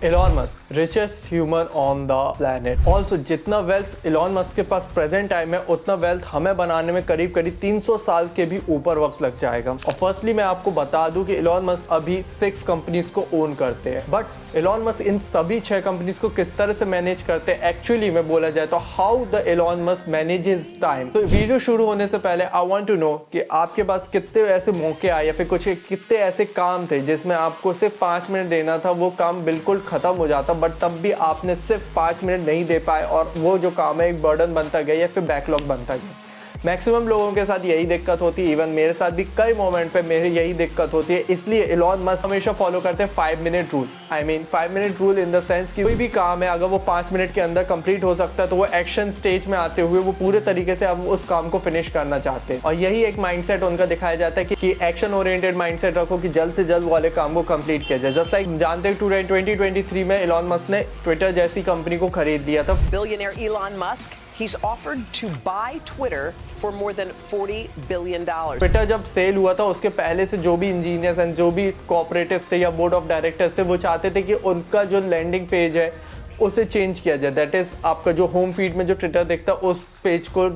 Elon Musk richest human on the planet. Also जितना wealth Elon Musk के पास present time है उतना wealth हमें बनाने में करीब करीब 300 साल के भी ऊपर वक्त लग जाएगा। और फर्स्टली मैं आपको बता दूं कि एलॉन मस्क अभी 6 कंपनीज को ओन करते हैं, बट एलॉन मस्क इन सभी 6 कंपनीज को किस तरह से मैनेज करते हैं एक्चुअली में बोला जाए तो how the Elon Musk manages time. तो वीडियो शुरू होने से पहले आई वांट टू नो कि आपके पास कितने ऐसे मौके आए या फिर कुछ कितने ऐसे काम थे जिसमें आपको सिर्फ 5 मिनट देना था, वो काम बिल्कुल खत्म हो जाता बट तब भी आपने सिर्फ 5 मिनट नहीं दे पाए और वो जो काम है एक बर्डन बनता गया या फिर बैकलॉग बनता गया। मैक्सिमम लोगों के साथ यही दिक्कत होती है, इवन मेरे साथ भी कई मोमेंट पे मेरी यही दिक्कत होती है। इसलिए एलॉन मस्क हमेशा फॉलो करते हैं 5 minute rule. I mean 5 minute rule in the sense कि कोई भी काम है अगर वो 5 मिनट के अंदर कंप्लीट हो सकता है तो वो एक्शन स्टेज में आते हुए वो पूरे तरीके से अब उस काम को फिनिश करना चाहते हैं। और यही एक माइंडसेट उनका दिखाया जाता है कि एक्शन ओरिएंटेड माइंडसेट रखो कि जल्द से जल्द वाले काम को कंप्लीट किया जाए। जस्ट लाइक जानते हैं 2023 में एलॉन मस्क ने ट्विटर जैसी कंपनी को खरीद लिया था। Billionaire Elon Musk, he's offered to buy Twitter for more than $40 billion. Twitter जब सेल हुआ था उसके पहले से जो भी इंजीनियर्स एंड जो भी कोऑपरेटिव्स थे या बोर्ड ऑफ डायरेक्टर्स थे वो चाहते थे कि उनका जो लैंडिंग पेज है उसे चेंज किया जाए। दैट इज आपका जो होम फीड में जो ट्विटर दिखता है उस पेज को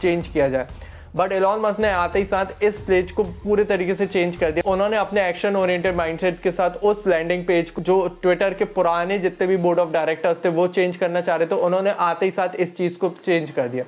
चेंज किया जाए। बट एलॉन मस्क ने आते ही साथ इस पेज को पूरे तरीके से चेंज कर दिया। उन्होंने अपने एक्शन ओरिएंटेड माइंडसेट के साथ उस लैंडिंग पेज को जो ट्विटर के पुराने जितने भी बोर्ड ऑफ डायरेक्टर्स थे वो चेंज करना चाह रहे थे, उन्होंने आते ही साथ इस चीज़ को चेंज कर दिया।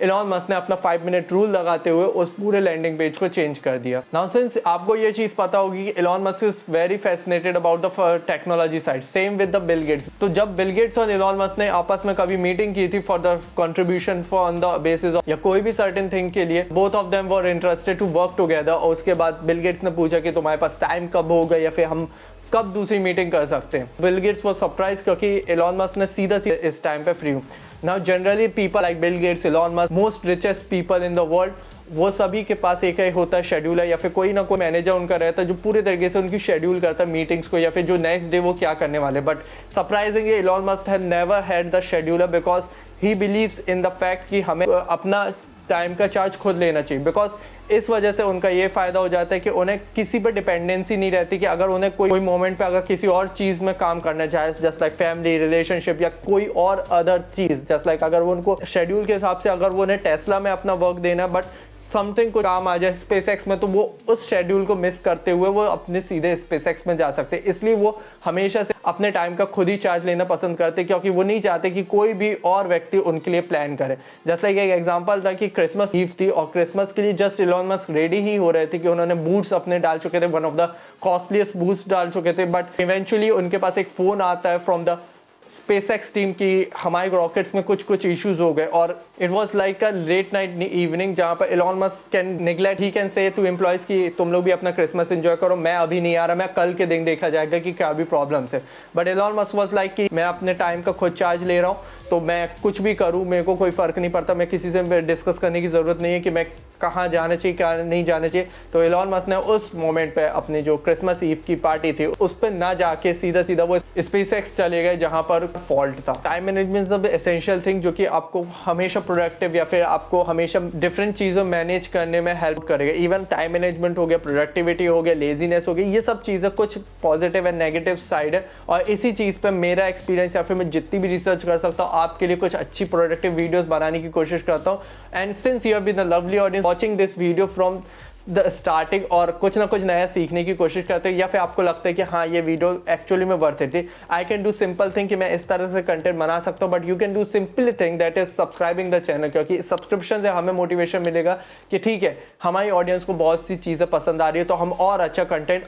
एलॉन मस्क ने अपना 5 मिनट रूल लगाते हुए उस पूरे लैंडिंग पेज को चेंज कर दिया। नाउ सिंस आपको ये चीज़ पता होगी कि Elon Musk is very fascinated about the technology side, same with the Bill Gates. तो जब बिल गेट्स और एलॉन मस्क ने आपस में कभी मीटिंग की थी for the contribution for on the basis of या कोई भी सर्टेन थिंग के लिए, both of them were interested to work together. और उसके बाद बिल गेट्स ने पूछा कि तुम्हारे पास टाइम कब होगा या फिर हम कब दूसरी मीटिंग कर सकते हैं। बिल गेट्स वो सरप्राइज क्योंकि एलॉन मस्क ने सीधा इस टाइम पे फ्री हूँ। Now generally people like Bill Gates, Elon Musk, most richest people in the world, वो सभी के पास एक ही होता है शेड्यूलर या फिर कोई ना कोई मैनेजर उनका रहता है जो पूरे तरीके से उनकी शेड्यूल करता है मीटिंग्स को या फिर जो नेक्स्ट डे वो क्या करने वाले। But surprisingly Elon Musk have never had the scheduler because he believes in the fact कि हमें अपना टाइम का चार्ज खुद लेना चाहिए। बिकॉज इस वजह से उनका ये फ़ायदा हो जाता है कि उन्हें किसी पर डिपेंडेंसी नहीं रहती कि अगर उन्हें कोई मोमेंट पे अगर किसी और चीज़ में काम करना चाहे, जस्ट लाइक फैमिली रिलेशनशिप या कोई और अदर चीज़, जस्ट लाइक अगर वो उनको शेड्यूल के हिसाब से अगर वो उन्हें टेस्ला में अपना वर्क देना बट समथिंग को काम आ जाए स्पेसएक्स में तो वो उस शेड्यूल को मिस करते हुए वो अपने सीधे स्पेसएक्स में जा सकते हैं। इसलिए वो हमेशा से अपने टाइम का खुद ही चार्ज लेना पसंद करते क्योंकि वो नहीं चाहते कि कोई भी और व्यक्ति उनके लिए प्लान करे। जस्ट लाइक एक एग्जांपल था कि क्रिसमस ईव थी और क्रिसमस के लिए जस्ट एलॉन मस्क रेडी ही हो रहे थे कि उन्होंने बूट्स अपने डाल चुके थे, one of the costliest boots डाल चुके थे। बट इवेंचुअली उनके पास एक फ़ोन आता है फ्रॉम द स्पेसएक्स टीम की हमारे रॉकेट्स में कुछ इश्यूज हो गए और it was like a late night evening जहाँ पर Elon Musk can neglect, he can say to employees कि तुम लोग भी अपना क्रिसमस एंजॉय करो, मैं अभी नहीं आ रहा, मैं कल के दिन देखा जाएगा कि क्या भी प्रॉब्लम्स है। But Elon Musk was like कि मैं अपने टाइम का खुद चार्ज ले रहा हूँ तो मैं कुछ भी करूँ मेरे को कोई फ़र्क नहीं पड़ता, मैं किसी से डिस्कस करने की ज़रूरत नहीं है कि मैं कहाँ जाना चाहिए क्या नहीं जाना चाहिए। तो एलॉन मस्क ने उस मोमेंट पे अपनी जो क्रिसमस ईव की पार्टी थी उस पर ना जाके सीधा वो स्पेसएक्स चले गए जहाँ पर फॉल्ट था। Time management is the essential thing जो कि आपको हमेशा प्रोडक्टिव या फिर आपको हमेशा डिफरेंट चीज़ों मैनेज करने में हेल्प करेगा। इवन टाइम मैनेजमेंट हो गया, प्रोडक्टिविटी हो गया, लेजीनेस हो गई, ये सब चीज़ें कुछ पॉजिटिव एंड नेगेटिव साइड है। और इसी चीज़ पर मेरा एक्सपीरियंस या फिर मैं जितनी भी रिसर्च कर सकता हूँ आपके लिए कुछ अच्छी प्रोडक्टिव वीडियोज़ बनाने की कोशिश करता हूँ। And since you have been the lovely audience watching this video from the starting और कुछ ना कुछ नया सीखने की कोशिश करते हो या फिर आपको लगता है कि हाँ ये वीडियो एक्चुअली में वर्थ इट थी, I can do simple thing कि मैं इस तरह से कंटेंट बना सकता हूँ। But you can do simple thing that is subscribing the channel, क्योंकि सब्सक्रिप्शन से हमें मोटिवेशन मिलेगा कि ठीक है हमारी ऑडियंस को बहुत सी चीज़ें पसंद आ रही है तो हम और अच्छा content,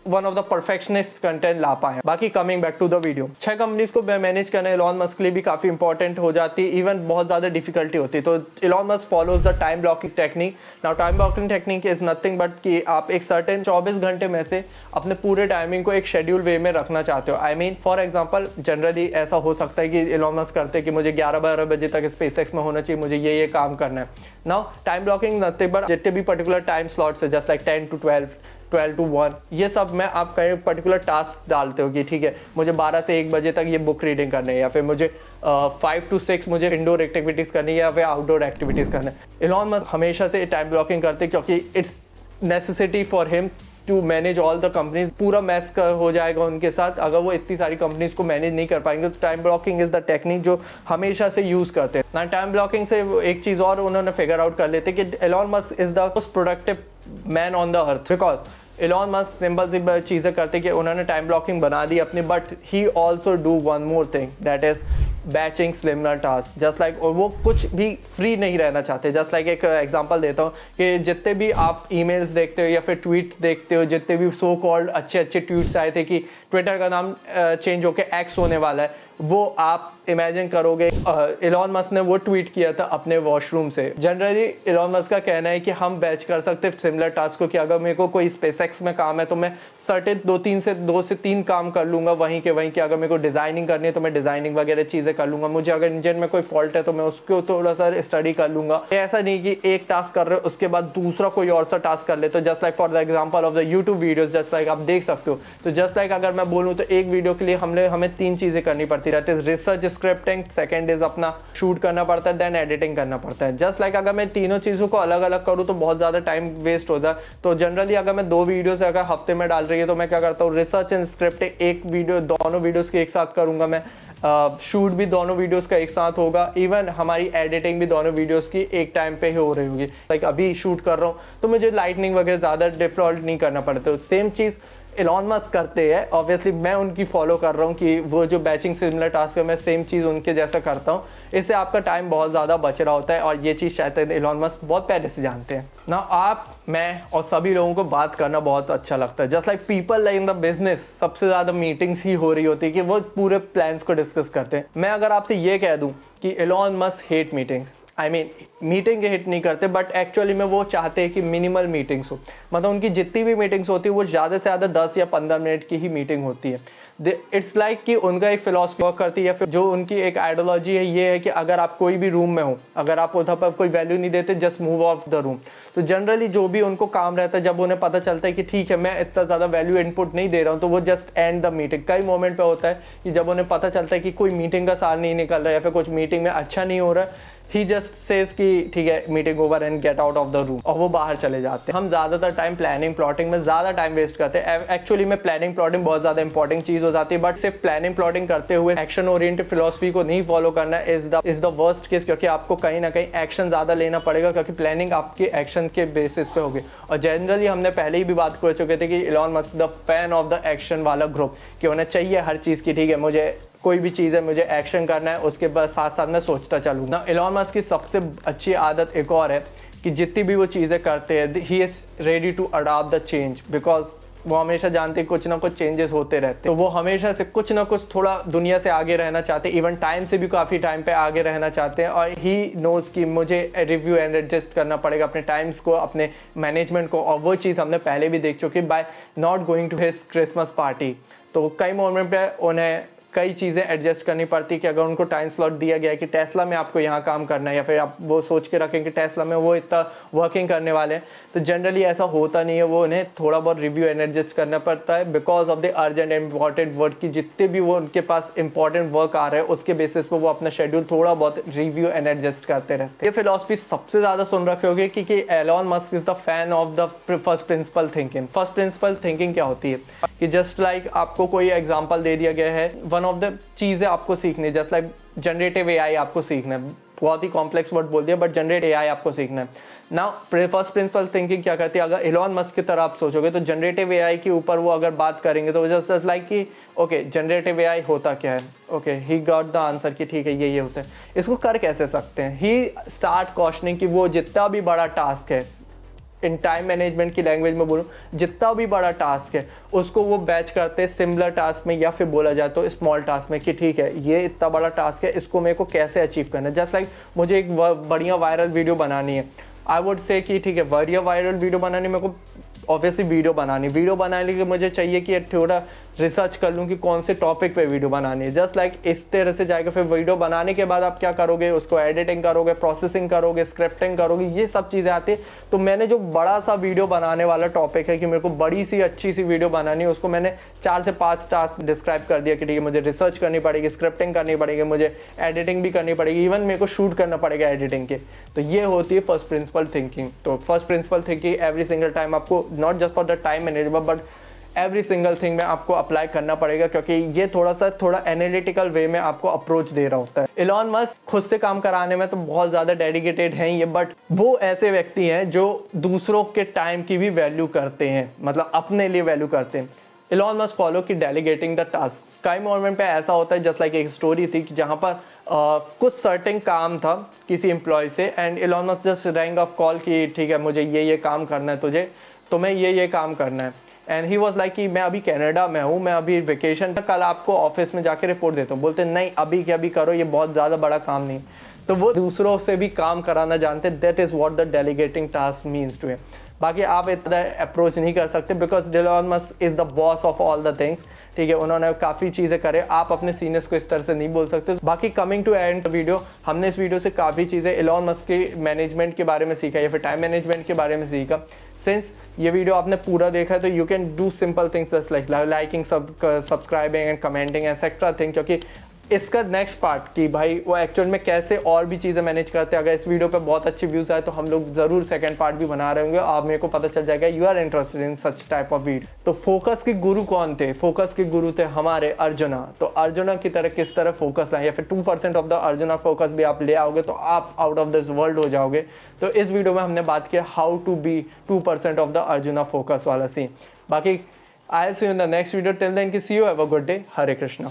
one of the perfectionist content ला पाए। बाकी coming back to the video, 6 companies को मैनेज करना एलॉन मस्क के लिए भी काफ़ी इंपॉर्टेंट हो जाती है, इवन बहुत ज़्यादा डिफिकल्टी होती है। तो Elon Musk follows the time blocking technique. Now time blocking technique is nothing but कि आप एक सर्टेन 24 घंटे में से अपने पूरे टाइमिंग को एक शेड्यूल वे में रखना चाहते हो। I mean for example generally ऐसा हो सकता है कि एलॉन मस्क करते हैं कि मुझे 11-12 बजे तक स्पेसएक्स में होना चाहिए, मुझे ये काम करना है। Now time blocking nothing but जितने भी पर्टिकुलर टाइम स्लॉट्स है जस्ट लाइक 10 to 12 to 1, ये सब में आप कहीं पर्टिकुलर टास्क डालते हो कि ठीक है मुझे 12 से 1 बजे तक ये बुक रीडिंग करनी है या फिर मुझे 5 to 6 मुझे इंडोर एक्टिविटीज़ करनी है या फिर आउटडोर एक्टिविटीज़ करना है। एलॉन मस्क हमेशा से टाइम ब्लॉकिंग करते क्योंकि it's necessity for him to manage all the companies, पूरा मैस हो जाएगा उनके साथ अगर वो इतनी सारी कंपनीज को मैनेज नहीं कर पाएंगे। तो time blocking is the technique जो हमेशा से यूज करते हैं ना। टाइम ब्लॉकिंग से एक चीज और उन्होंने फिगर आउट कर लेते कि Elon Musk is the most productive man on the earth, because Elon Musk simple सी चीज़ें करते कि उन्होंने टाइम ब्लॉकिंग बना दी अपनी, but he also do one more thing, that is batching similar task. Just like वो कुछ भी फ्री नहीं रहना चाहते। जस्ट लाइक एक एग्जांपल देता हूँ कि जितने भी आप ईमेल्स देखते हो या फिर ट्वीट देखते हो, जितने भी सो कॉल्ड अच्छे अच्छे ट्वीट्स आए थे कि ट्विटर का नाम चेंज होकर एक्स होने वाला है, वो आप इमेजिन करोगे एलॉन मस्क ने वो ट्वीट किया था अपने वॉशरूम से। जनरली एलॉन मस्क का कहना है कि हम बैच कर सकते हैं सिमिलर टास्क को, कि अगर मेरे को कोई स्पेसएक्स में काम है तो मैं सर्टेन 2 से 3 काम कर लूँगा वहीं के वहीं, कि अगर मेरे को डिज़ाइनिंग करनी है तो मैं डिज़ाइनिंग वगैरह चीज़ें कर लूँगा, मुझे अगर इंजन में कोई फॉल्ट है तो मैं उसको थोड़ा सा स्टडी कर लूँगा। ऐसा नहीं कि एक टास्क कर रहे हो उसके बाद दूसरा कोई और सा टास्क कर ले। तो just like for the example of the YouTube videos, just like आप देख सकते हो, तो जस्ट लाइक अगर मैं बोलूँ तो एक वीडियो के लिए हमें 3 चीज़ें करनी पड़ती है, that is research, scripting, second is अपना शूट करना पड़ता है, देन एडिटिंग करना पड़ता है। जस्ट लाइक अगर मैं तीनों चीज़ों को अलग अलग करूँ तो बहुत ज़्यादा टाइम वेस्ट होता है। तो जनरली अगर मैं 2 वीडियोस अगर हफ्ते में डाल रही है तो मैं क्या करता हूँ, रिसर्च एंड स्क्रिप्टिंग एक वीडियो, दोनों वीडियोस के एक साथ करूँगा मैं, शूट भी दोनों वीडियोस का एक साथ होगा, इवन हमारी एडिटिंग भी दोनों वीडियोस की एक टाइम पे ही हो रही होगी। लाइक अभी शूट कर रहा हूँ तो मुझे लाइटनिंग वगैरह ज़्यादा डिफॉल्ट नहीं करना पड़ता। सेम चीज़ एलॉन मस्क करते हैं, ऑब्वियसली मैं उनकी फॉलो कर रहा हूँ कि वो जो बैचिंग सिमिलर टास्क है मैं सेम चीज़ उनके जैसा करता हूँ। इससे आपका टाइम बहुत ज़्यादा बच रहा होता है और ये चीज़ शायद एलॉन मस्क बहुत पहले से जानते हैं ना। आप, मैं और सभी लोगों को बात करना बहुत अच्छा लगता है। Just like people like in the business, सबसे ज़्यादा मीटिंग्स ही हो रही होती है कि वो पूरे प्लान्स को डिस्कस करते हैं। मैं अगर आपसे ये कह दूँ कि Elon Musk hate meetings, I mean meeting hit नहीं करते, बट एक्चुअली में वो चाहते हैं कि मिनिमल मीटिंग्स हो। मतलब उनकी जितनी भी मीटिंग्स होती है वो ज़्यादा से ज़्यादा 10 या 15 मिनट की ही मीटिंग होती है। इट्स लाइक कि उनका एक फिलॉसफी वर्क करती है, या फिर जो उनकी एक आइडियोलॉजी है ये है कि अगर आप कोई भी रूम में हो, अगर आप उधर पर कोई वैल्यू नहीं देते, just move of the room. तो जनरली जो भी उनको काम रहता है, जब उन्हें पता चलता है कि ठीक है मैं इतना ज़्यादा वैल्यू इनपुट नहीं दे रहा हूँ, तो वो जस्ट एंड द मीटिंग। कई मोमेंट पे होता है कि जब उन्हें पता चलता है कि कोई मीटिंग का सार नहीं निकल रहा है या फिर कुछ मीटिंग में अच्छा नहीं हो रहा है, ही जस्ट सेज कि ठीक है meeting over and get out of the room, और वो बाहर चले जाते हैं। हम ज़्यादातर टाइम प्लानिंग प्लॉटिंग में ज़्यादा टाइम वेस्ट करते हैं। एक्चुअली में प्लानिंग प्लॉटिंग बहुत ज़्यादा इंपॉर्टेंट चीज़ हो जाती है, बट सिर्फ प्लानिंग प्लॉटिंग करते हुए एक्शन ओरिएंटेड फिलॉसफी को नहीं फॉलो करना इज द वर्स्ट केस, क्योंकि आपको कहीं ना कहीं एक्शन ज़्यादा लेना पड़ेगा, क्योंकि प्लानिंग आपके एक्शन के बेसिस पे होगी। और जनरली हमने पहले ही भी बात कर चुके थे कि Elon Musk the fan of the action वाला ग्रुप, कि उन्हें चाहिए हर चीज़ की, ठीक है मुझे कोई भी चीज़ है मुझे एक्शन करना है, उसके बाद साथ साथ मैं सोचता चलूँ ना। एलॉन मस्क की सबसे अच्छी आदत एक और है कि जितनी भी वो चीज़ें करते हैं, he is ready to adopt the change, because वो हमेशा जानते हैं कुछ ना कुछ चेंजेस होते रहते हैं। तो वो हमेशा से कुछ ना कुछ थोड़ा दुनिया से आगे रहना चाहते हैं, इवन टाइम से भी काफ़ी टाइम पे आगे रहना चाहते हैं। और ही नोज़ कि मुझे रिव्यू एंड एडजस्ट करना पड़ेगा अपने टाइम्स को, अपने मैनेजमेंट को, और वो चीज़ हमने पहले भी देख चुकी by not going to his Christmas party. तो कई मोमेंट पे उन्हें कई चीज़ें एडजस्ट करनी पड़ती कि अगर उनको टाइम स्लॉट दिया गया है कि टेस्ला में आपको यहाँ काम करना है, या फिर आप वो सोच के रखें कि टेस्ला में वो इतना वर्किंग करने वाले हैं, तो जनरली ऐसा होता नहीं है। वो उन्हें थोड़ा बहुत रिव्यू एंड एडजस्ट करना पड़ता है because of the urgent and important work, की जितने भी वो उनके पास इंपॉर्टेंट वर्क आ रहा है उसके बेसिस पर वो अपना शेड्यूल थोड़ा बहुत रिव्यू एंड एडजस्ट करते रहते हैं। ये फिलॉसफी सबसे ज़्यादा सुन रखे होगे कि Elon Musk is the fan of the first principle thinking. First principle thinking क्या होती है कि जस्ट लाइक आपको कोई एग्जाम्पल दे दिया गया है, वन ऑफ द चीज़ें आपको सीखनी है, जस्ट लाइक जनरेटिव एआई आपको सीखना है। बहुत ही कॉम्प्लेक्स वर्ड बोल दिया, बट जनरेट एआई आपको सीखना है। नाउ फर्स्ट प्रिंसिपल थिंकिंग क्या करती है, अगर एलॉन मस्क की तरह आप सोचोगे तो जनरेटिव एआई के ऊपर वो अगर बात करेंगे तो जस्ट लाइक कि ओके जनरेटिव एआई होता क्या है, okay he got the answer कि ठीक है ये होता है, इसको कर कैसे सकते हैं। ही स्टार्ट क्वेश्चनिंग कि वो जितना भी बड़ा टास्क है, इन टाइम मैनेजमेंट की लैंग्वेज में बोलूँ, जितना भी बड़ा टास्क है उसको वो बैच करते हैं सिमिलर टास्क में, या फिर बोला जाए तो स्मॉल टास्क में, कि ठीक है ये इतना बड़ा टास्क है, इसको मेरे को कैसे अचीव करना है। जस्ट लाइक मुझे एक बढ़िया वायरल वीडियो बनानी है, आई वुड से कि ठीक है बढ़िया वायरल वीडियो बनानी, मेरे को ऑब्वियसली वीडियो बनाने के मुझे चाहिए कि थोड़ा रिसर्च कर लूँ कि कौन से टॉपिक पे वीडियो बनानी है। जस्ट लाइक इस तरह से जाएगा। फिर वीडियो बनाने के बाद आप क्या करोगे, उसको एडिटिंग करोगे, प्रोसेसिंग करोगे, स्क्रिप्टिंग करोगे, ये सब चीज़ें आती है। तो मैंने जो बड़ा सा वीडियो बनाने वाला टॉपिक है कि मेरे को बड़ी सी अच्छी सी वीडियो बनानी है, उसको मैंने 4 से 5 टास्क डिस्क्राइब कर दिया कि ठीक है मुझे रिसर्च करनी पड़ेगी, स्क्रिप्टिंग करनी पड़ेगी, मुझे एडिटिंग भी करनी पड़ेगी, इवन मेरे को शूट करना पड़ेगा एडिटिंग के। तो ये होती है फर्स्ट प्रिंसिपल थिंकिंग। तो first principle thinking every single time आपको, not just for the time management but every single thing में आपको अप्लाई करना पड़ेगा, क्योंकि ये थोड़ा एनालिटिकल वे में आपको अप्रोच दे रहा होता है। इलॉन मस्क खुद से काम कराने में तो बहुत ज़्यादा डेडिकेटेड हैं ये, बट वो ऐसे व्यक्ति हैं जो दूसरों के टाइम की भी वैल्यू करते हैं, मतलब अपने लिए वैल्यू करते हैं। इलॉन मस्क फॉलो की डेलीगेटिंग द टास्क। कई मोमेंट पे ऐसा होता है, जस्ट लाइक एक स्टोरी थी कि जहाँ पर कुछ सर्टेन काम था किसी एम्प्लॉय से, and Elon Musk just wrong of call कि ठीक है मुझे ये काम करना है, तुझे तुम्हें ये काम करना है। एंड ही वॉज लाइक कि मैं अभी कनाडा में हूँ, मैं अभी वेकेशन पे, कल आपको ऑफिस में जाके रिपोर्ट देता हूँ। बोलते नहीं अभी के अभी करो, ये बहुत ज़्यादा बड़ा काम नहीं। तो वो दूसरों से भी काम कराना जानते। That is what the delegating task means to him. बाकी आप इतना अप्रोच नहीं कर सकते because Elon Musk is the boss of all the things. ठीक है, उन्होंने काफ़ी चीज़ें करे, आप अपने सीनियर्स को इस तरह से नहीं बोल सकते। बाकी कमिंग टू एंड वीडियो, हमने इस वीडियो से काफ़ी चीज़ें इलॉन मस्क के मैनेजमेंट के बारे में सीखा या फिर टाइम मैनेजमेंट के बारे में सीखा। सिंस ये वीडियो आपने पूरा देखा है तो you can do simple things just like liking, subscribing and commenting etcetera thing, क्योंकि इसका नेक्स्ट पार्ट कि भाई वो एक्चुअल में कैसे और भी चीज़ें मैनेज करते हैं। अगर इस वीडियो पे बहुत अच्छे व्यूज़ आए तो हम लोग ज़रूर सेकंड पार्ट भी बना रहे होंगे। आप मेरे को पता चल जाएगा you are interested in such type of video. तो फोकस के गुरु कौन थे? फोकस के गुरु थे हमारे अर्जुना। तो अर्जुना की तरह किस तरह फोकस लाएं, या फिर 2% ऑफ द अर्जुना फोकस भी आप ले आओगे तो आप आउट ऑफ दिस वर्ल्ड हो जाओगे। तो इस वीडियो में हमने बात किया how to be 2% of the Arjuna focus वाला सीन। बाकी I will see you in the next video. Till then की see you, have a good day. Hare Krishna.